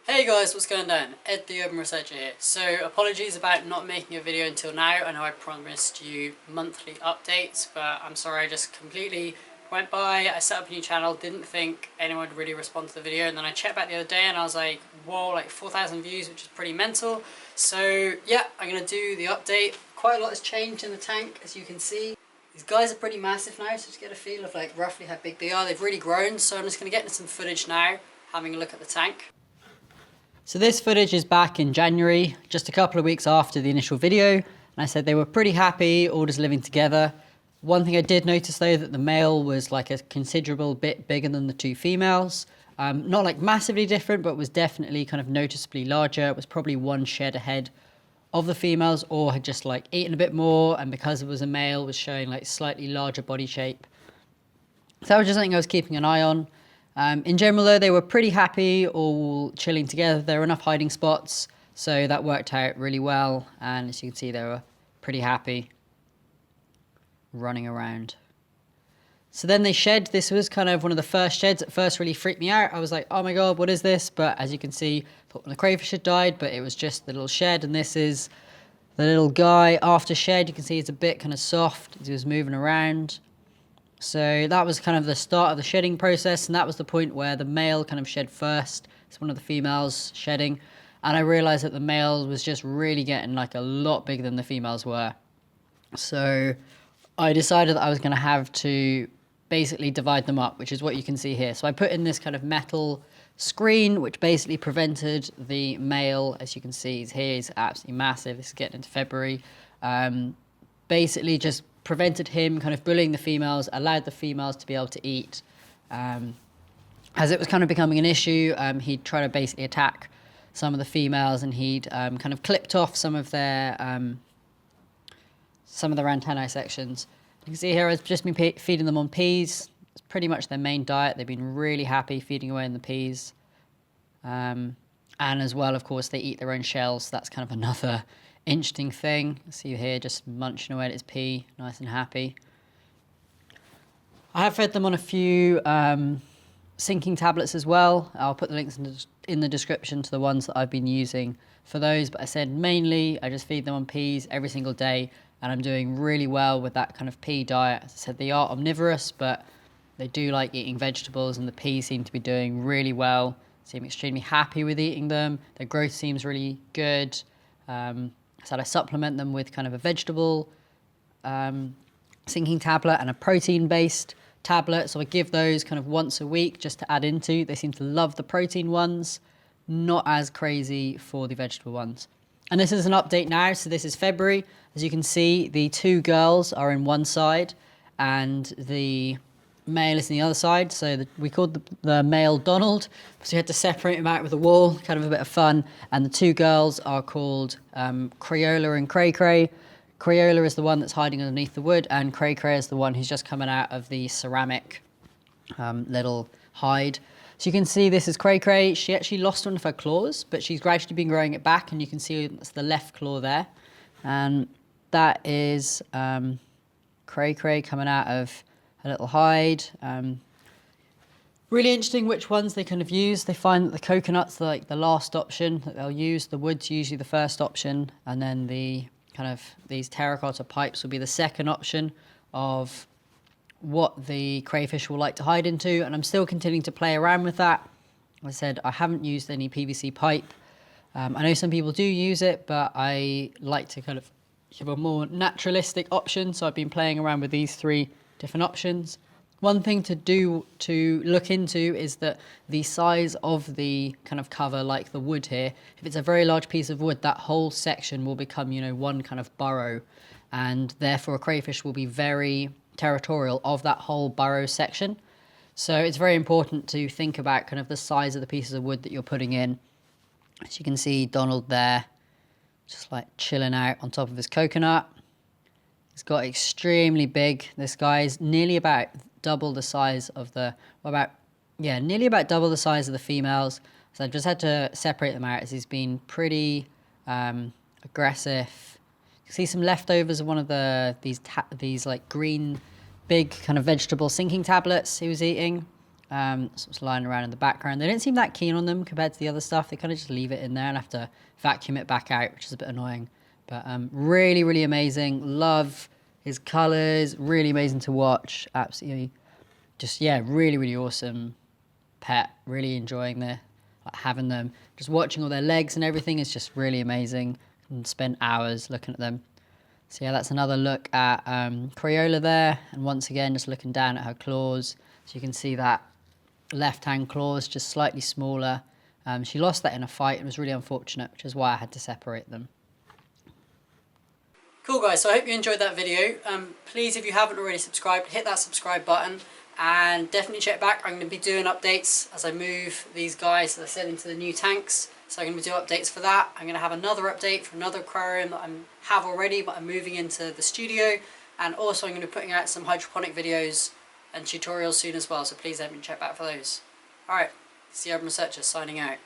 Hey guys, what's going on? Ed the Urban Researcher here. So apologies about not making a video until now. I know I promised you monthly updates, but I'm sorry, I just completely went by. I set up a new channel, didn't think anyone would really respond to the video, and then I checked back the other day and I was like, whoa, like 4,000 views, which is pretty mental. So yeah, I'm going to do the update. Quite a lot has changed in the tank, as you can see. These guys are pretty massive now, so just get a feel of like roughly how big they are. They've really grown, so I'm just going to get into some footage now, having a look at the tank. So this footage is back in January, just a couple of weeks after the initial video, and I said they were pretty happy, all just living together. One thing I did notice though, that the male was like a considerable bit bigger than the two females. Not like massively different, but was definitely kind of noticeably larger. It was probably one shed ahead of the females, or had just like eaten a bit more, and because it was a male, was showing like slightly larger body shape. So that was just something I was keeping an eye on. In general though, they were pretty happy, all chilling together. There were enough hiding spots, so that worked out really well. And as you can see, they were pretty happy running around. So then they shed. This was kind of one of the first sheds. At first really freaked me out. I was like, oh my god, what is this? But as you can see, I thought the crayfish had died, but it was just the little shed. And this is the little guy after shed. You can see it's a bit kind of soft as he was moving around. So that was kind of the start of the shedding process, and that was the point where the male kind of shed first. It's one of the females shedding, and I realized that the male was just really getting like a lot bigger than the females were. So I decided that I was going to have to basically divide them up, which is what you can see here. So I put in this kind of metal screen, which basically prevented the male, as you can see, he's absolutely massive. This is getting into February. Basically just prevented him kind of bullying the females, allowed the females to be able to eat. As it was kind of becoming an issue, he'd try to basically attack some of the females, and he'd kind of clipped off some of their antennae sections. You can see here I've just been feeding them on peas. It's pretty much their main diet. They've been really happy feeding away on the peas. And as well, of course, they eat their own shells. So that's kind of another interesting thing. See here just munching away at his pea, nice and happy. I have fed them on a few sinking tablets as well. I'll put the links in the description to the ones that I've been using for those, but I said mainly I just feed them on peas every single day, and I'm doing really well with that kind of pea diet. As I said, they are omnivorous, but they do like eating vegetables, and the peas seem to be doing really well. Seem extremely happy with eating them. Their growth seems really good. So I supplement them with kind of a vegetable sinking tablet and a protein-based tablet. So I give those kind of once a week just to add into. They seem to love the protein ones, not as crazy for the vegetable ones. And this is an update now. So this is February. As you can see, the two girls are in one side and the male is on the other side. So we called the male Donald, so we had to separate him out with a wall, kind of a bit of fun. And the two girls are called Crayola and Cray Cray. Crayola is the one that's hiding underneath the wood, and Cray Cray is the one who's just coming out of the ceramic little hide. So you can see this is Cray Cray. She actually lost one of her claws, but she's gradually been growing it back, and you can see that's the left claw there. And that is Cray Cray coming out of a little hide. Really interesting which ones they kind of use. They find that the coconut's like the last option that they'll use. The wood's usually the first option, and then the kind of these terracotta pipes will be the second option of what the crayfish will like to hide into. And I'm still continuing to play around with that. As I said, I haven't used any PVC pipe. I know some people do use it, but I like to kind of give a more naturalistic option. So I've been playing around with these three different options. One thing to look into is that the size of the kind of cover, like the wood here, if it's a very large piece of wood, that whole section will become, you know, one kind of burrow, and therefore a crayfish will be very territorial of that whole burrow section. So it's very important to think about kind of the size of the pieces of wood that you're putting in. As you can see, Donald there, just like chilling out on top of his coconut. He's got extremely big. This guy's nearly about double the size of nearly about double the size of the females. So I've just had to separate them out as he's been pretty aggressive. You can see some leftovers of one of these like green, big kind of vegetable sinking tablets he was eating. sort of lying around in the background. They don't seem that keen on them compared to the other stuff. They kind of just leave it in there and have to vacuum it back out, which is a bit annoying. But really, really amazing. Love his colours. Really amazing to watch. Absolutely, just yeah, really, really awesome pet. Really enjoying having them. Just watching all their legs and everything is just really amazing. And spend hours looking at them. So yeah, that's another look at Crayola there, and once again just looking down at her claws. So you can see that left hand claw is just slightly smaller. She lost that in a fight. It was really unfortunate, which is why I had to separate them. Cool guys, so I hope you enjoyed that video. Please, if you haven't already subscribed, hit that subscribe button and definitely check back. I'm going to be doing updates as I move these guys, as I said, into the new tanks. So I'm going to do updates for that. I'm going to have another update for another aquarium that I have already, but I'm moving into the studio. And also I'm going to be putting out some hydroponic videos and tutorials soon as well. So please definitely check back for those. Alright, it's the Urban Researcher signing out.